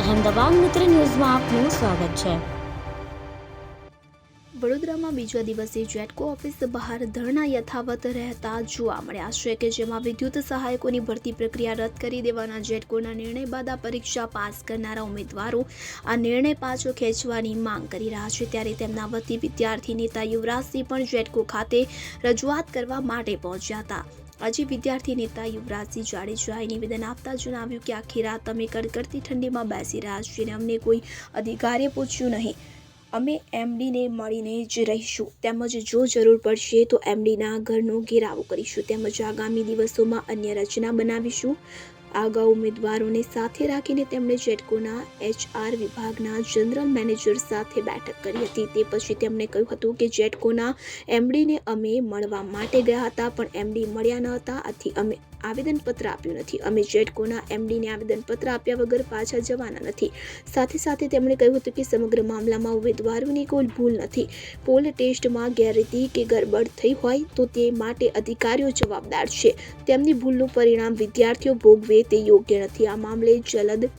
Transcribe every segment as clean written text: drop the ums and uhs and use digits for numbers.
અહેમદાબાદ મિત્ર ન્યૂઝમાં આપનું સ્વાગત છે। વડોદરામાં બીજા દિવસે જેટકો ઓફિસ બહાર ધરણા યથાવત રહેતા જોવા મળ્યા છે કે જેમાં વિદ્યુત સહાયકોની ભરતી પ્રક્રિયા રદ કરી દેવાના જેટકોના નિર્ણય બાદ આ પરીક્ષા પાસ કરનારા ઉમેદવારો આ નિર્ણય પાછો ખેંચવાની માંગ કરી રહ્યા છે। ત્યારે તેમના વતી વિદ્યાર્થી નેતા યુવરાજસિંહ પણ જેટકો ખાતે રજૂઆત કરવા માટે પહોંચ્યા હતા। આજે વિદ્યાર્થી નેતા યુવરાજસિંહ જાડેજાએ નિવેદન આપતા જણાવ્યું કે આખી રાત અમે કડકડતી ઠંડીમાં બેસી રહ્યા છીએ અને અમને કોઈ અધિકારીએ પૂછ્યું નહીં। અમે એમડીને મળીને જ રહીશું તેમજ જો જરૂર પડશે તો એમડીના ઘરનો ઘેરાવો કરીશું તેમજ આગામી દિવસોમાં અન્ય રચના બનાવીશું। અગાઉ ઉમેદવારોને સાથે રાખીને તેમણે જેટકોના HR વિભાગના જનરલ મેનેજર સાથે બેઠક કરી હતી। તે પછી તેમણે કહ્યું હતું કે જેટકોના એમડીને અમે મળવા માટે ગયા હતા પણ એમડી મળ્યા ન હતા, આથી અમે આવેદનપત્ર આપ્યું નથી। અમે જેટકોના એમડીને આવેદનપત્ર આપ્યા વગર પાછા જવાના નથી। સાથે સાથે તેમણે કહ્યું હતું કે સમગ્ર મામલામાં ઉમેદવારોની કોઈ ભૂલ નથી। પોલ ટેસ્ટમાં ગેરરીતિ કે ગરબડ થઈ હોય તો તે માટે અધિકારીઓ જવાબદાર છે। તેમની ભૂલનું પરિણામ વિદ્યાર્થીઓ ભોગવે તે યોગ્ય નથી। આ મામલે જલદ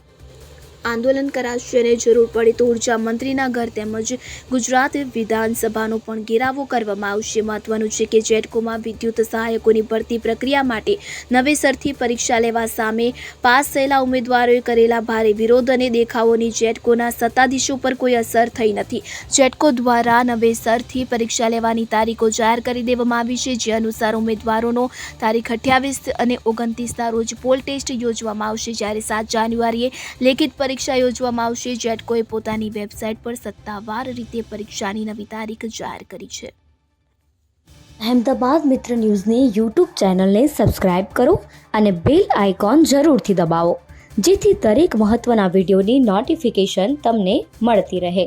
આંદોલન કરાશે અને જરૂર પડે તો ઉર્જા મંત્રીના ઘર તેમજ ગુજરાત વિધાનસભાનો પણ ઘેરાવો કરવામાં આવશે। મહત્વનું છે કે જેટકોમાં વિદ્યુત સહાયકોની ભરતી પ્રક્રિયા માટે નવેસરથી પરીક્ષા લેવા સામે પાસ થયેલા ઉમેદવારોએ કરેલા ભારે વિરોધ અને દેખાવોની જેટકોના સત્તાધીશો પર કોઈ અસર થઈ નથી। જેટકો દ્વારા નવેસરથી પરીક્ષા લેવાની તારીખો જાહેર કરી દેવામાં આવી છે, જે અનુસાર ઉમેદવારોનો તારીખ 28 અને 29ના રોજ પોલ ટેસ્ટ યોજવામાં આવશે, જ્યારે 7 જાન્યુઆરીએ લેખિત પરીક્ષા યોજવામાં આવશે। જેટકોએ પોતાની વેબસાઇટ પર સત્તાવાર રીતે પરીક્ષાની નવી તારીખ જાહેર કરી છે। અહેમદાબાદ મિત્ર ન્યૂઝની YouTube ચેનલને સબસ્ક્રાઇબ કરો અને બેલ આઇકોન જરૂરથી દબાવો, જેથી દરેક મહત્ત્વના વિડીયોની નોટિફિકેશન તમને મળતી રહે।